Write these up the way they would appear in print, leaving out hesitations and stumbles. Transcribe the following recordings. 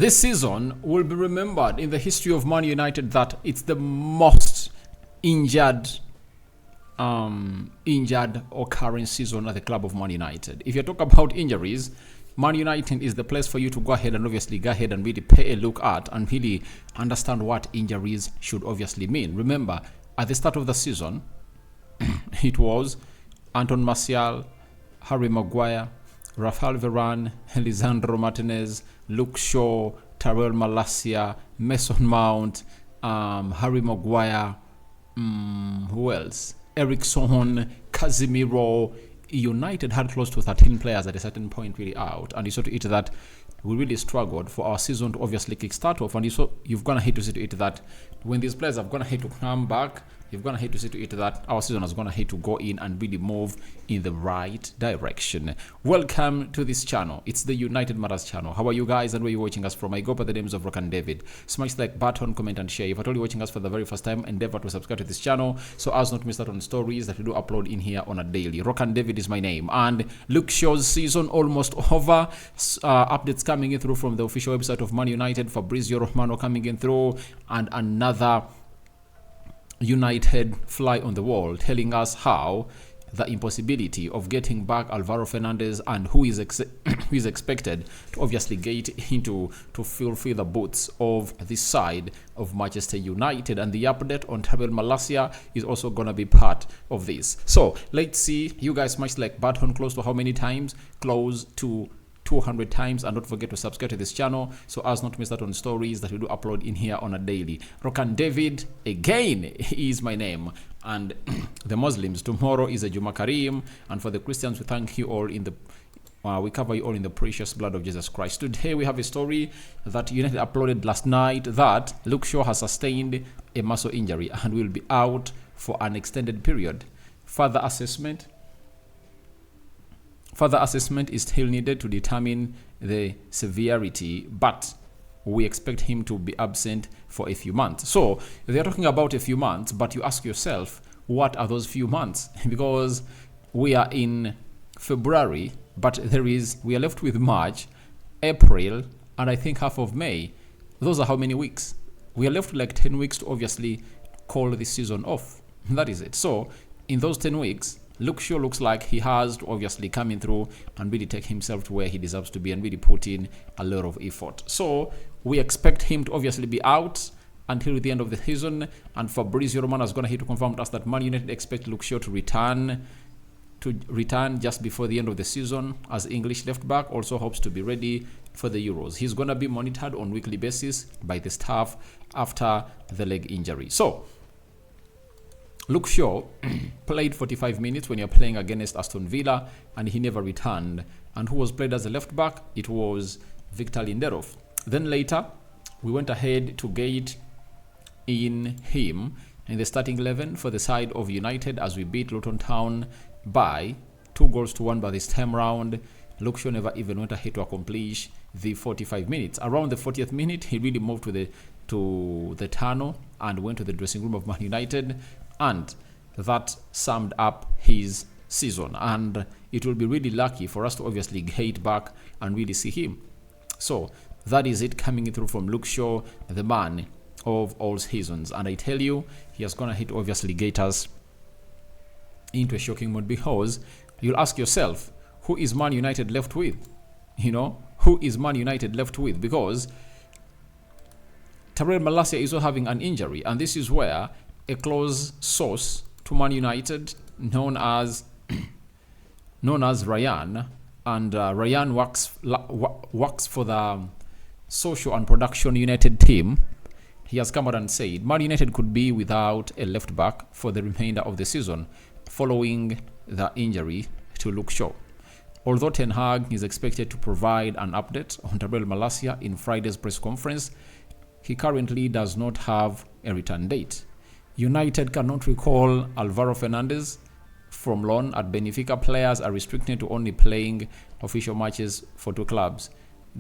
This season will be remembered in the history of Man United that it's the most injured occurring season at the club of Man United. If you talk about injuries, Man United is the place for you to go ahead and really pay a look at and really understand what injuries should obviously mean. Remember, at the start of the season, it was Anton Martial, Harry Maguire, Rafael Varane, Lisandro Martinez, Luke Shaw, Tyrell Malacia, Mason Mount, Harry Maguire, who else? Eriksson, Casemiro. United had close to 13 players at a certain point really out, and you saw to it that we really struggled for our season to obviously kickstart off, and you've gonna hate to see to it that when these players have gonna hate to come back, you've gonna hate to see to it that our season is gonna hate to go in and really move in the right direction. Welcome to this channel. It's the United Matters channel. How are you guys and where you watching us from? I go by the names of Rock and David. Smash the like button, comment and share. If you're watching us for the very first time, endeavor to subscribe to this channel so as not to miss out on stories that we do upload in here on a daily. Rock and David is my name, and Luke Shaw's season almost over. Updates coming in through from the official website of Man United. Fabrizio Romano coming in through, and another United fly on the wall telling us how the impossibility of getting back Alvaro Fernandez and who is expected to obviously get into to fulfill the boots of this side of Manchester United, and the update on Tyrell Malacia is also gonna be part of this. So let's see. You guys smash the like button close to how many times? Close to 200 times, and don't forget to subscribe to this channel so as not to miss out on stories that we do upload in here on a daily. Rock and David again is my name, and the Muslims, tomorrow is a Juma Kareem, and for the Christians, we thank you all in the we cover you all in the precious blood of Jesus Christ. Today we have a story that United uploaded last night that Luke Shaw has sustained a muscle injury and will be out for an extended period. Further assessment is still needed to determine the severity, but we expect him to be absent for a few months. So they're talking about a few months, but you ask yourself, what are those few months? Because we are in February, but we are left with March, April, and I think half of May. Those are how many weeks? We are left with like 10 weeks to obviously call this season off. That is it. So in those 10 weeks, Luke Shaw looks like he has to obviously come in through and really take himself to where he deserves to be and really put in a lot of effort. So we expect him to obviously be out until the end of the season, and Fabrizio Romano is going to hit to confirm to us that Man United expect Luke Shaw to return just before the end of the season as English left back. Also hopes to be ready for the Euros. He's going to be monitored on weekly basis by the staff after the leg injury. So Luke Shaw played 45 minutes when you're playing against Aston Villa, and he never returned. And who was played as a left back? It was Victor Lindelof. Then later, we went ahead to get in him in the starting 11 for the side of United as we beat Luton Town by 2-1 by this time round. Luke Shaw never even went ahead to accomplish the 45 minutes. Around the 40th minute, he really moved to the tunnel and went to the dressing room of Man United, and that summed up his season. And it will be really lucky for us to obviously get back and really see him. So that is it coming in through from Luke Shaw, the man of all seasons. And I tell you, he has gonna hit obviously get us into a shocking mood, because you'll ask yourself, who is Man United left with? Who is Man United left with? Because Tyrell Malacia is also having an injury, and this is where a close source to Man United known as Ryan, and Ryan works for the social and production United team. He has come out and said Man United could be without a left back for the remainder of the season following the injury to Luke Shaw. Although Ten Hag is expected to provide an update on Tyrell Malacia in Friday's press conference, he currently does not have a return date. United cannot recall Alvaro Fernandez from loan at Benfica. Players are restricted to only playing official matches for two clubs,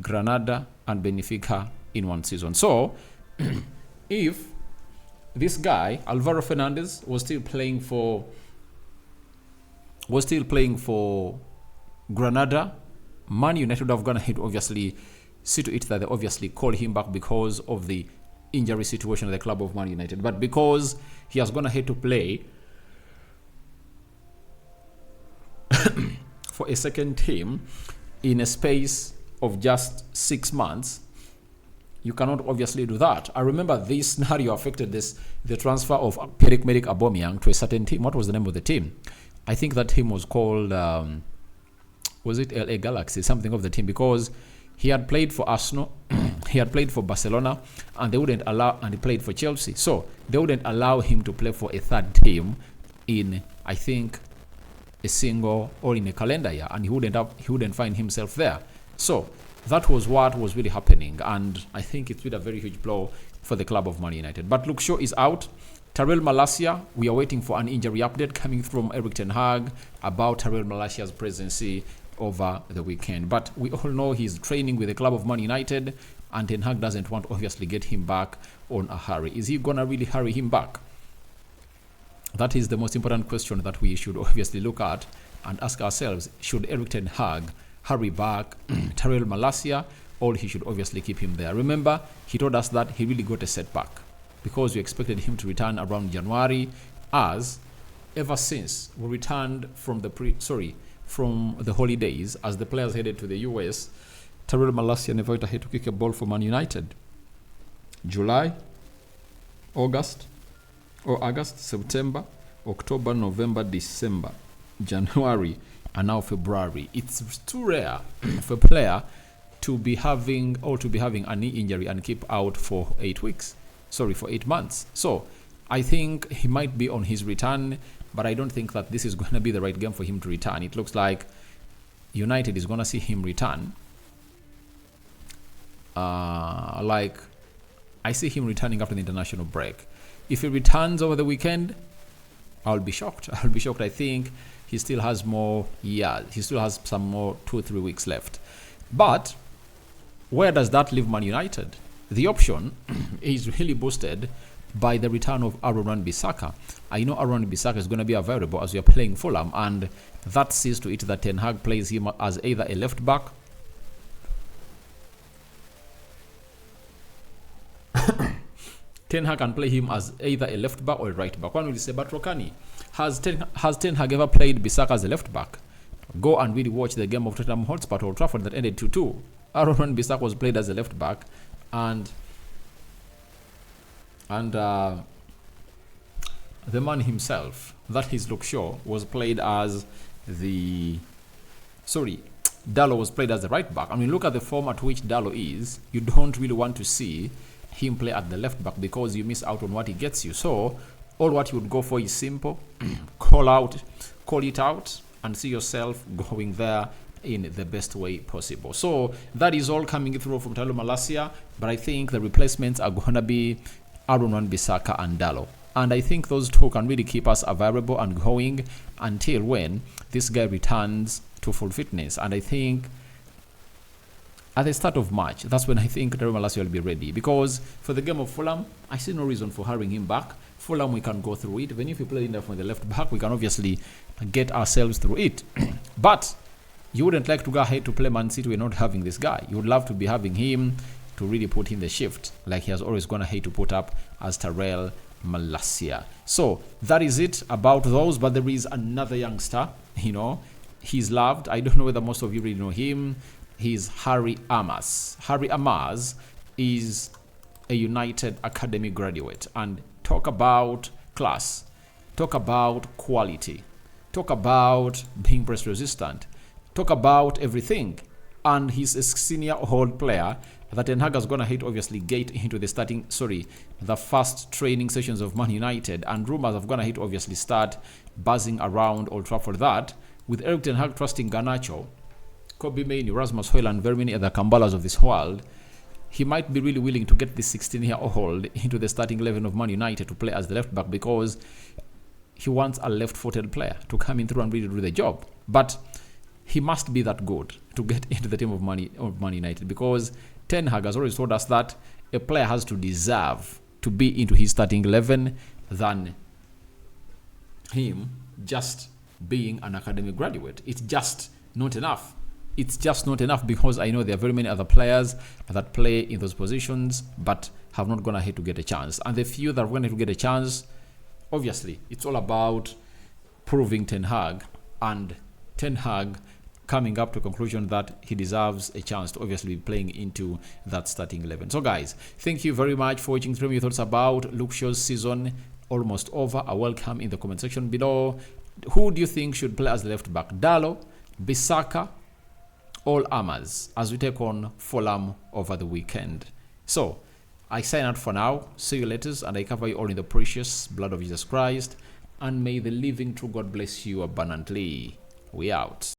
Granada and Benfica, in one season. So, if this guy, Alvaro Fernandez, was still playing for Granada, Man United would have gone ahead, obviously, see to it that they obviously call him back because of the injury situation at the club of Man United. But because he has gone ahead to play for a second team in a space of just 6 months, you cannot obviously do that. I remember this scenario affected the transfer of Pierre-Emerick Aubameyang to a certain team. What was the name of the team? I think that team was called, was it LA Galaxy, something of the team, because he had played for Arsenal, he had played for Barcelona, and they wouldn't allow, and he played for Chelsea. So they wouldn't allow him to play for a third team in, I think, a single or in a calendar year, and he wouldn't find himself there. So that was what was really happening, and I think it's been a very huge blow for the club of Man United. But Luke Shaw is out. Tyrell Malacia, we are waiting for an injury update coming from Erik ten Hag about Tyrell Malacia's presence over the weekend. But we all know he's training with the club of Man United, and Ten Hag doesn't want to obviously get him back on a hurry. Is he gonna really hurry him back? That is the most important question that we should obviously look at and ask ourselves. Should Erik ten Hag hurry back Tyrell Malacia, or he should obviously keep him there? Remember, he told us that he really got a setback because we expected him to return around January, as ever since we returned from the holidays, as the players headed to the US, Tyrell Malacia never went ahead to kick a ball for Man United. July, August, September, October, November, December, January, and now February. It's too rare for a player to be having a knee injury and keep out for 8 months. So I think he might be on his return, but I don't think that this is going to be the right game for him to return. It looks like United is going to see him return. Like, I see him returning after the international break. If he returns over the weekend, I'll be shocked. I think he still has more. Yeah, he still has some more 2-3 weeks left. But where does that leave Man United? The option is really boosted by the return of Aaron Wan-Bissaka. I know Aaron Wan-Bissaka is going to be available as we are playing Fulham, and that sees to it that Ten Hag plays him as either a left back Ten Hag can play him as either a left back or a right back. One will say, but Rokani, has Ten Hag ever played Bissaka as a left back? Go and really watch the game of Tottenham Hotspur at Old Trafford that ended 2-2. Aaron Wan-Bissaka was played as a left back, and the man himself, that is Luke Shaw, was played as Dalot was played as the right back. I mean, look at the form at which Dalot is. You don't really want to see him play at the left back because you miss out on what he gets you. So all what you would go for is simple: call it out, and see yourself going there in the best way possible. So that is all coming through from Tyrell Malacia, but I think the replacements are going to be Aaron Wan-Bissaka and Dalot. And I think those two can really keep us available and going until when this guy returns to full fitness. And I think at the start of March, that's when I think Tyrell Malacia will be ready. Because for the game of Fulham, I see no reason for hurrying him back. Fulham, we can go through it. Even if we play in there from the left back, we can obviously get ourselves through it. But you wouldn't like to go ahead to play Man City. We're not having this guy. You would love to be having him to really put in the shift, like he has always gone ahead to put up as Tyrell Malacia. So that is it about those. But there is another youngster, he's loved. I don't know whether most of you really know him. He's Harry Amass. Harry Amass is a United Academy graduate, and talk about class, talk about quality, talk about being press resistant, talk about everything. And he's a senior old player that Ten Hag has gone ahead obviously get into the first training sessions of Man United, and rumors have gone ahead obviously start buzzing around Old Trafford that with Erik ten Hag trusting Garnacho, Kobe Mainoo, Rasmus Højlund, and very many other Kambalas of this world, he might be really willing to get this 16-year-old into the starting 11 of Man United to play as the left back, because he wants a left-footed player to come in through and really do the job. But he must be that good to get into the team of Man United, because Ten Hag has always told us that a player has to deserve to be into his starting 11 than him just being an academy graduate. It's just not enough. it's just not enough, because I know there are very many other players that play in those positions but have not gone ahead to get a chance. And the few that are going to get a chance, obviously, it's all about proving Ten Hag, and Ten Hag coming up to a conclusion that he deserves a chance to obviously be playing into that starting 11. So guys, thank you very much for watching. Tell me your thoughts about Luke Shaw's season. Almost over. I welcome in the comment section below. Who do you think should play as the left back? Dalo, Bissaka, or Amass, as we take on Fulham over the weekend? So I sign out for now. See you later, and I cover you all in the precious blood of Jesus Christ. And may the living true God bless you abundantly. We out.